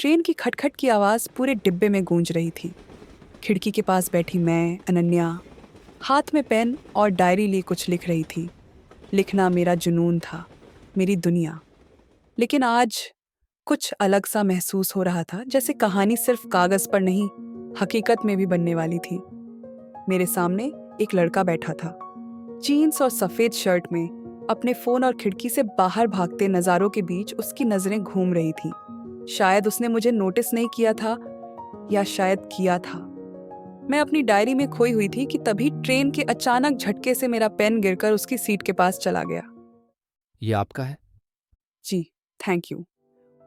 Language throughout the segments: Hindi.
ट्रेन की खटखट की आवाज़ पूरे डिब्बे में गूंज रही थी। खिड़की के पास बैठी मैं, अनन्या, हाथ में पेन और डायरी लिए कुछ लिख रही थी। लिखना मेरा जुनून था, मेरी दुनिया। लेकिन आज कुछ अलग सा महसूस हो रहा था, जैसे कहानी सिर्फ कागज़ पर नहीं, हकीकत में भी बनने वाली थी। मेरे सामने एक लड़का बैठा था, जीन्स और सफ़ेद शर्ट में, अपने फ़ोन और खिड़की से बाहर भागते नज़ारों के बीच उसकी नज़रें घूम रही थीं। शायद उसने मुझे नोटिस नहीं किया था, या शायद किया था। मैं अपनी डायरी में खोई हुई थी कि तभी ट्रेन के अचानक झटके से मेरा पेन गिरकर उसकी सीट के पास चला गया। ये आपका है? जी, थैंक यू।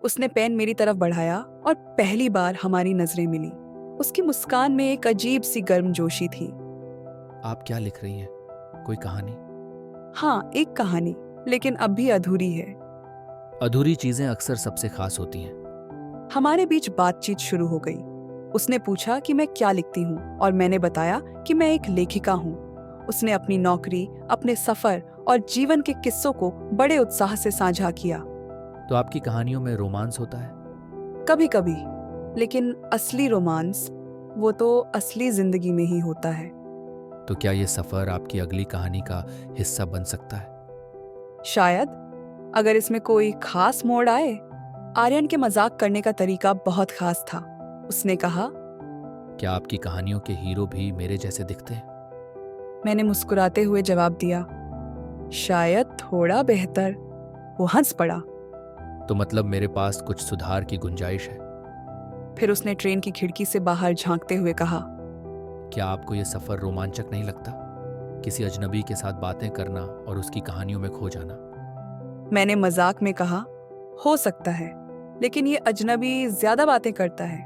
उसने पेन मेरी तरफ बढ़ाया और पहली बार हमारी नजरें मिली। उसकी मुस्कान में एक अजीब सी गर्मजोशी थी। आप क्या लिख रही हैं? कोई कहानी? हाँ, एक कहानी, लेकिन अब भी अधूरी है। अधूरी चीजें अक्सर सबसे खास होती हैं। हमारे बीच बातचीत शुरू हो गई। उसने पूछा कि मैं क्या लिखती हूँ और मैंने बताया कि मैं एक लेखिका हूँ। उसने अपनी नौकरी, अपने सफर और जीवन के किस्सों को बड़े उत्साह से साझा किया। तो आपकी कहानियों में रोमांस होता है? कभी कभी, लेकिन असली रोमांस वो तो असली जिंदगी में ही होता है। तो क्या ये सफर आपकी अगली कहानी का हिस्सा बन सकता है? शायद, अगर इसमें कोई खास मोड़ आए। आर्यन के मजाक करने का तरीका बहुत खास था। उसने कहा, क्या आपकी कहानियों के हीरो भी मेरे जैसे दिखते हैं? मैंने मुस्कुराते हुए जवाब दिया, शायद थोड़ा बेहतर। वो हंस पड़ा। तो मतलब मेरे पास कुछ सुधार की गुंजाइश है। फिर उसने ट्रेन की खिड़की से बाहर झांकते हुए कहा, क्या आपको ये सफर रोमांचक नहीं लगता? किसी अजनबी के साथ बातें करना और उसकी कहानियों में खो जाना। मैंने मजाक में कहा, हो सकता है, लेकिन ये अजनबी ज्यादा बातें करता है।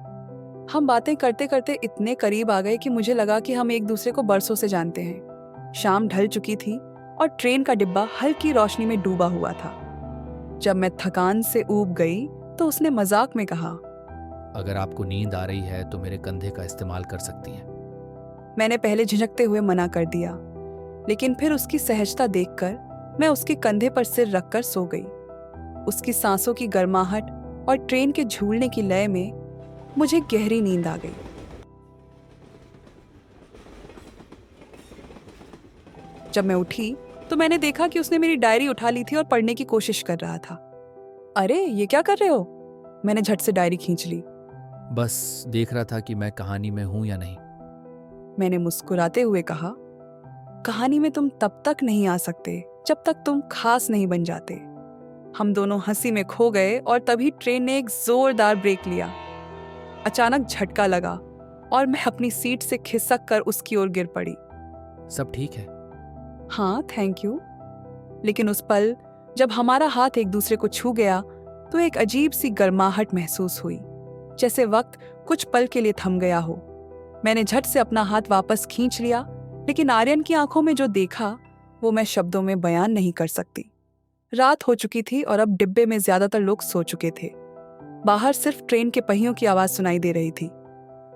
हम बातें करते करते इतने करीब आ गए कि मुझे लगा कि हम एक दूसरे को बरसों से जानते हैं। शाम ढल चुकी थी और ट्रेन का डिब्बा हल्की रोशनी में डूबा हुआ था। जब मैं थकान से ऊब गई तो उसने मजाक में कहा, अगर आपको नींद आ रही है तो मेरे कंधे का इस्तेमाल कर सकती हैं। मैंने पहले झिझकते हुए मना कर दिया, लेकिन फिर उसकी सहजता देखकर मैं उसके कंधे पर सिर रखकर सो गई। उसकी सांसों की गर्माहट और ट्रेन के झूलने की लय में मुझे गहरी नींद आ गई। जब मैं उठी तो मैंने देखा कि उसने मेरी डायरी उठा ली थी और पढ़ने की कोशिश कर रहा था। अरे, ये क्या कर रहे हो? मैंने झट से डायरी खींच ली। बस देख रहा था कि मैं कहानी में हूं या नहीं। मैंने मुस्कुराते हुए कहा, कहानी में तुम तब तक नहीं आ सकते जब तक तुम खास नहीं बन जाते। हम दोनों हंसी में खो गए और तभी ट्रेन ने एक जोरदार ब्रेक लिया। अचानक झटका लगा और मैं अपनी सीट से खिसक कर उसकी ओर गिर पड़ी। सब ठीक है? हाँ, थैंक यू। लेकिन उस पल जब हमारा हाथ एक दूसरे को छू गया तो एक अजीब सी गर्माहट महसूस हुई, जैसे वक्त कुछ पल के लिए थम गया हो। मैंने झट से अपना हाथ वापस खींच लिया, लेकिन आर्यन की आंखों में जो देखा वो मैं शब्दों में बयान नहीं कर सकती। रात हो चुकी थी और अब डिब्बे में ज्यादातर लोग सो चुके थे। बाहर सिर्फ ट्रेन के पहियों की आवाज सुनाई दे रही थी।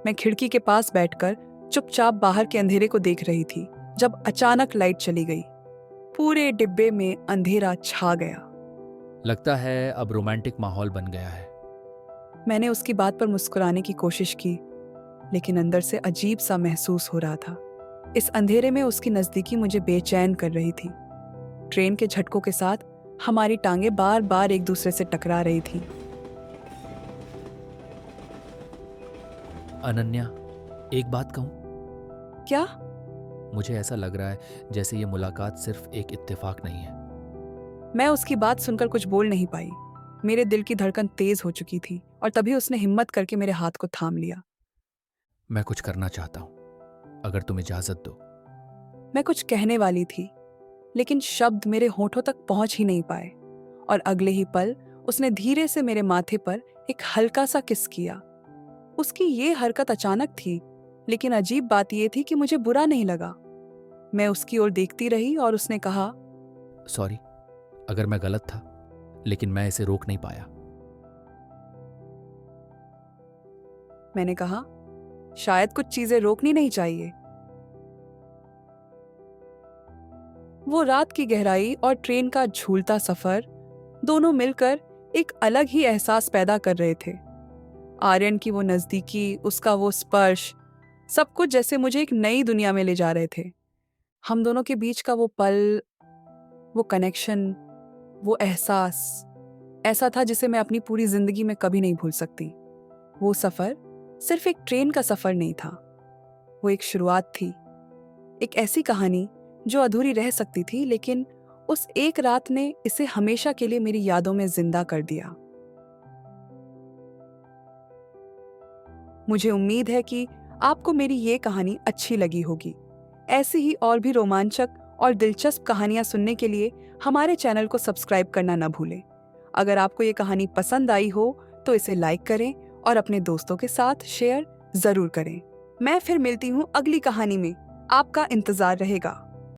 मैं खिड़की के पास बैठकर चुपचाप बाहर के अंधेरे को देख रही थी, जब अचानक लाइट चली गई। पूरे डिब्बे में अंधेरा छा गया। लगता है अब रोमांटिक माहौल बन गया है। मैंने उसकी बात पर मुस्कुराने की कोशिश की, लेकिन अंदर से अजीब सा महसूस हो रहा था। इस अंधेरे में उसकी नजदीकी मुझे बेचैन कर रही थी। ट्रेन के झटकों के साथ हमारी टांगें बार बार एक दूसरे से टकरा रही थीं। अनन्या, एक बात कहूं? क्या? मुझे ऐसा लग रहा है जैसे ये मुलाकात सिर्फ एक इत्तेफाक नहीं है। मैं उसकी बात सुनकर कुछ बोल नहीं पाई। मेरे दिल की धड़कन तेज हो चुकी थी और तभी उसने हिम्मत करके मेरे हाथ को थाम लिया। मैं कुछ करना चाहता हूं, अगर तुम इजाजत दो। मैं कुछ कहने वाली थी, लेकिन शब्द मेरे होठों तक पहुंच ही नहीं पाए और अगले ही पल उसने धीरे से मेरे माथे पर एक हल्का सा किस किया। उसकी ये हरकत अचानक थी, लेकिन अजीब बात यह थी कि मुझे बुरा नहीं लगा। मैं उसकी ओर देखती रही और उसने कहा, सॉरी अगर मैं गलत था, लेकिन मैं इसे रोक नहीं पाया। मैंने कहा, शायद कुछ चीजें रोकनी नहीं चाहिए। वो रात की गहराई और ट्रेन का झूलता सफर दोनों मिलकर एक अलग ही एहसास पैदा कर रहे थे। आर्यन की वो नज़दीकी, उसका वो स्पर्श, सब कुछ जैसे मुझे एक नई दुनिया में ले जा रहे थे। हम दोनों के बीच का वो पल, वो कनेक्शन, वो एहसास ऐसा था जिसे मैं अपनी पूरी जिंदगी में कभी नहीं भूल सकती। वो सफ़र सिर्फ एक ट्रेन का सफ़र नहीं था, वो एक शुरुआत थी, एक ऐसी कहानी जो अधूरी रह सकती थी, लेकिन उस एक रात ने इसे हमेशा के लिए मेरी यादों में जिंदा कर दिया। मुझे उम्मीद है कि आपको मेरी ये कहानी अच्छी लगी होगी। ऐसी ही और भी रोमांचक और दिलचस्प कहानियां सुनने के लिए हमारे चैनल को सब्सक्राइब करना न भूलें। अगर आपको ये कहानी पसंद आई हो तो इसे लाइक करें और अपने दोस्तों के साथ शेयर जरूर करें। मैं फिर मिलती हूँ अगली कहानी में, आपका इंतजार रहेगा।